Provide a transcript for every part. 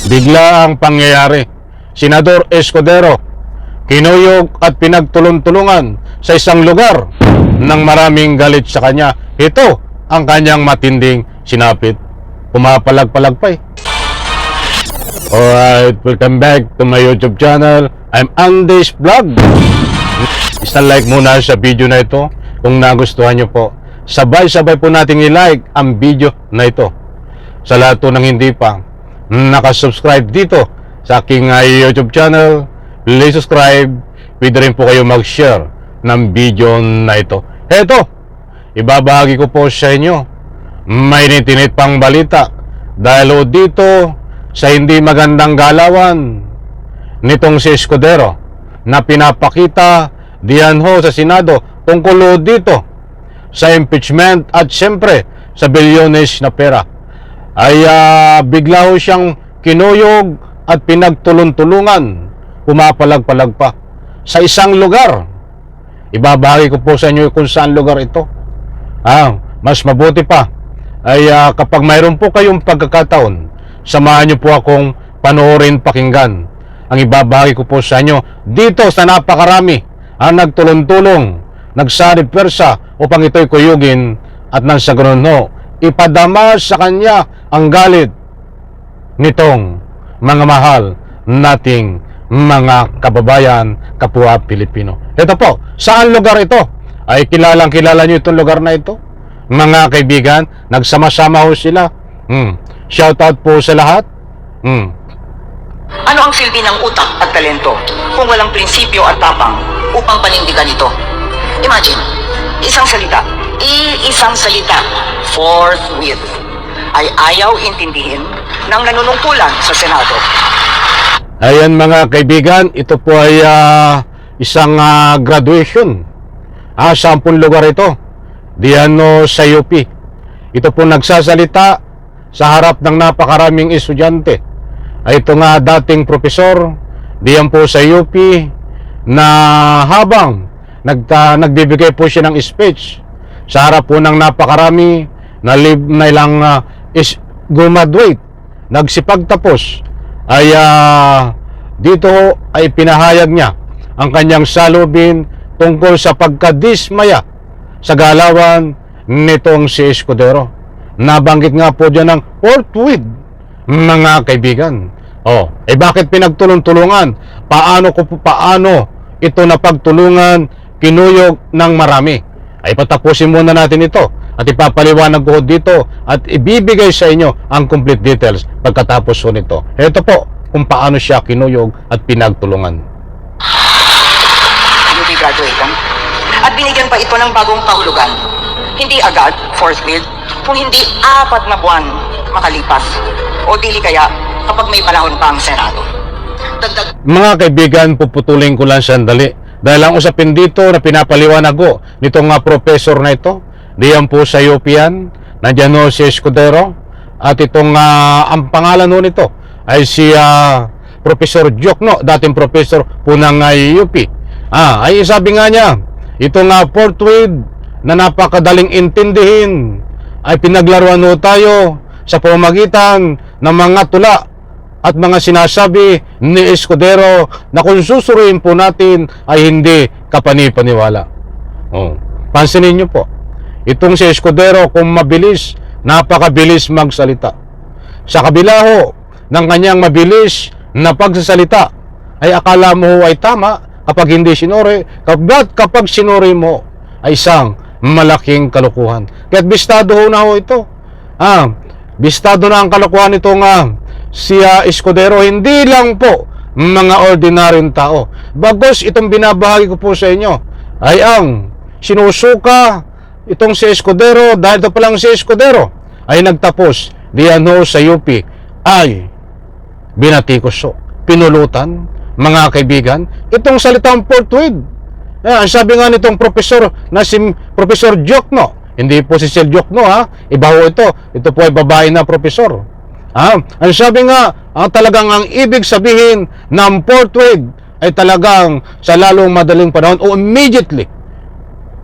Bigla ang pangyayari. Senador Escudero, kinuyog at pinagtulong-tulungan sa isang lugar nang maraming galit sa kanya. Ito ang kanyang matinding sinapit. Pumapalag-palag pa eh. Alright, welcome back to my YouTube channel. I'm Andy's Vlog. Isang like muna sa video na ito kung nagustuhan nyo po. Sabay-sabay po nating i-like ang video na ito. Sa lahat po ng hindi pa nakasubscribe dito sa aking YouTube channel, please subscribe. Pwede rin po kayo mag-share ng video na ito. Eto, ibabahagi ko po sa inyo. May nitinit pang balita dahil dito sa hindi magandang galawan nitong si Escudero na pinapakita diyan ho sa Senado tungkol dito sa impeachment at siyempre sa bilyones na pera ay bigla ho siyang kinuyog at pinagtulong-tulungan, pumapalag-palag pa sa isang lugar. Ibabahagi ko po sa inyo kung saan lugar ito. Mas mabuti pa ay kapag mayroon po kayong pagkakataon, samahan niyo po akong panoorin, pakinggan ang ibabahagi ko po sa inyo dito sa napakarami ang nagtulong-tulong, nagsanib persa upang ito'y kuyugin at nang sa ganun ho, ipadama sa kanya ang galit nitong mga mahal nating mga kababayan, kapwa Pilipino. Ito po, saan lugar ito? Ay kilalang kilala nyo itong lugar na ito? Mga kaibigan, nagsama-sama ho sila. Shoutout po sa lahat. Ano ang silbi ng utak at talento kung walang prinsipyo at tapang upang panindigan ito? Imagine, isang salita, forthwith, ay ayaw intindihin ng nanunungkulan sa Senado. Ayan mga kaibigan, ito po ay isang graduation. 10 lugar ito. Diyan sa UP. Ito po nagsasalita sa harap ng napakaraming estudyante. Ay ito nga dating profesor diyan po sa UP na habang nagbibigay po siya ng speech sa harap po ng napakarami na ilang graduate, nagsipagtapos, ay dito ay pinahayag niya ang kanyang salubin tungkol sa pagkadismaya sa galawan nitong si Escudero. Nabanggit nga po dyan ng forthwith, mga kaibigan. Bakit pinagtulong-tulungan? Paano ito na pagtulungan, kinuyog ng marami? Ay patapusin muna natin ito at ipapaliwanag ko dito at ibibigay sa inyo ang complete details pagkatapos ko nito. Ito po kung paano siya kinuyog at pinagtulungan. UP graduate at binigyan pa ito ng bagong kahulugan. Hindi agad, forthwith, kung hindi 4 na buwan makalipas o dili kaya kapag may panahon pa ang Senado. Mga kaibigan, puputulin ko lang sandali dahil ang usapin dito na pinapaliwanag ko nitong professor na ito, diyan po sa UP yan, nandiyan ho si Escudero at itong ang pangalan ho nito ay si Professor Diokno, dating professor po ng UP. Ay sabi nga niya, itong forthwith na napakadaling intindihin ay pinaglaruan ho tayo sa pamamagitan ng mga tula at mga sinasabi ni Escudero na kung susuruin po natin ay hindi kapani-paniwala. Pansinin nyo po, itong si Escudero kung mabilis, napakabilis magsalita. Sa kabila ho ng kanyang mabilis na pagsasalita ay akala mo ay tama kapag hindi sinuri, kapag sinuri mo ay isang malaking kalokohan. Kaya't bistado ho na ho ito. Bistado na ang kalokohan nito si Escudero, hindi lang po mga ordinaryong tao. Bagos itong binabahagi ko po sa inyo ay ang sinusuka itong si Escudero dahil ito palang si Escudero ay nagtapos diyan ho sa UP ay binatikos ho, pinulutan, mga kaibigan, itong salitang forthwith. Sabi nga nitong professor na si Professor Diokno, hindi po si Sel Diokno iba ho ito po ay babae na professor. Ang sabi nga, talagang ang ibig sabihin ng forthwith ay talagang sa lalong madaling panahon o immediately.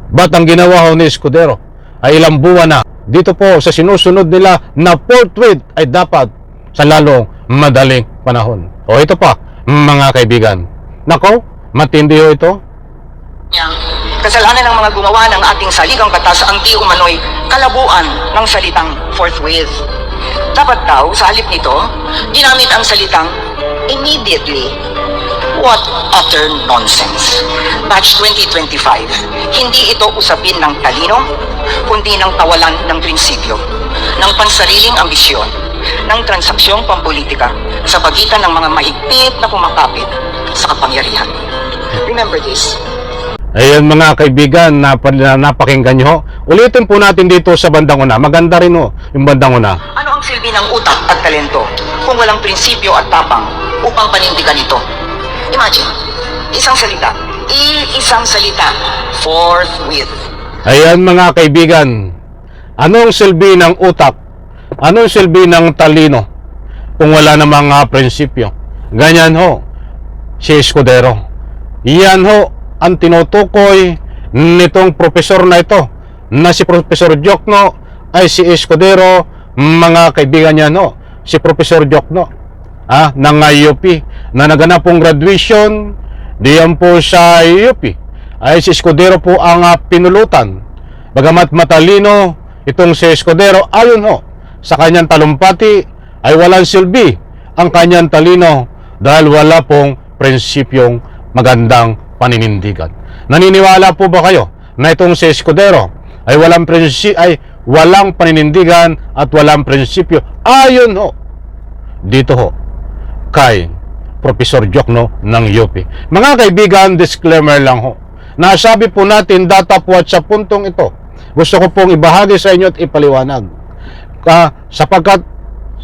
Ba't ang ginawa ho ni Escudero ay ilang buwan na dito po sa sinusunod nila na forthwith ay dapat sa lalong madaling panahon. O ito pa, mga kaibigan. Nako, matindi ho ito. Kasalanan ng mga gumawa ng ating saligang batas ang di umano'y kalabuan ng salitang forthwith. Dapat daw, sa halip nito, ginamit ang salitang immediately. What utter nonsense. Batch 2025, hindi ito usapin ng talino, kundi ng tawalan ng prinsipyo, ng pansariling ambisyon, ng transaksyong pampolitika sa pagitan ng mga mahigpit na kumakapit sa kapangyarihan. Remember this. Ayan mga kaibigan, napakinggan nyo. Ulitin po natin dito sa bandang una. Maganda rin ho, yung bandang una. Ano ang silbi ng utak at talento kung walang prinsipyo at tapang upang panindigan ito? Imagine, isang salita, forthwith. Ayan mga kaibigan, anong silbi ng utak? Anong silbi ng talino kung wala namang prinsipyo? Ganyan ho, si Escudero. Iyan ho ang tinutukoy nitong profesor na ito, na si Professor Diokno ay si Escudero, mga kaibigan niya no, si Professor Diokno ng UP na naganap pong graduation diyan po sa UP ay si Escudero po ang pinulutan. Bagamat matalino itong si Escudero, ayon ho sa kanyang talumpati ay walang silbi ang kanyang talino dahil wala pong prinsipyong magandang paninindigan. Naniniwala po ba kayo na itong si Escudero ay walang paninindigan at walang prinsipyo ayon ho dito ho kay Professor Diokno ng UP? Mga kaibigan, disclaimer lang ho. Nasabi po natin datapwat sa puntong ito. Gusto ko pong ibahagi sa inyo at ipaliwanag. Sapagkat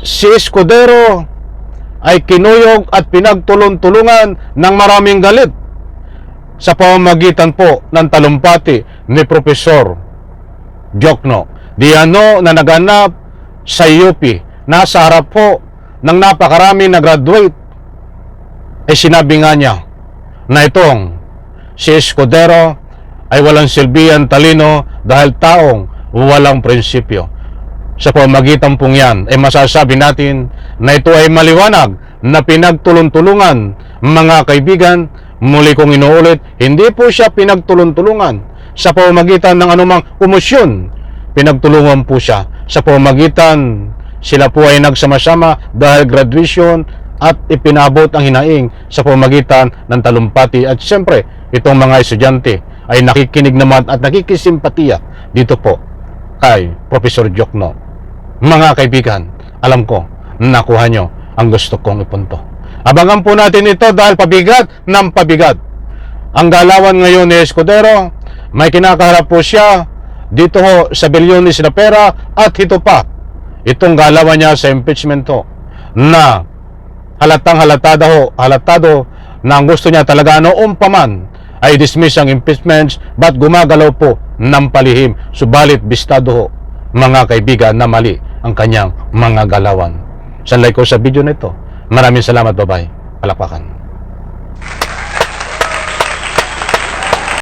si Escudero ay kinuyog at pinagtulong-tulungan ng maraming galit sa pamamagitan po ng talumpati ni Professor Diokno. Diano na naganap sa UP, nasa harap po ng napakarami na graduate, ay sinabi nga niya na itong si Escudero ay walang silbihan talino dahil taong walang prinsipyo. Sa pamamagitan pong yan, ay masasabi natin na ito ay maliwanag na pinagtulong-tulungan. Mga kaibigan, muli kong inuulit, hindi po siya pinagtulong-tulungan sa pamamagitan ng anumang komosyon. Pinagtulungan po siya sa pamamagitan, sila po ay nagsama-sama dahil graduation at ipinabot ang hinaing sa pamamagitan ng talumpati. At siyempre, itong mga estudyante ay nakikinig naman at nakikisimpatiya dito po kay Professor Diokno. Mga kaibigan, alam ko, nakuha nyo ang gusto kong ipunto. Abangan po natin ito dahil pabigat ng pabigat ang galawan ngayon ni Escudero. May kinakaharap po siya dito ho sa bilyones na pera at ito pa, itong galawan niya sa impeachment ho, na halatado na ang gusto niya talaga noong paman ay dismiss ang impeachments, but gumagalaw po ng palihim. Subalit bistado ho, mga kaibigan, na mali ang kanyang mga galawan. Sanlay ko sa video nito. Maraming salamat, bye-bye. Palakpakan.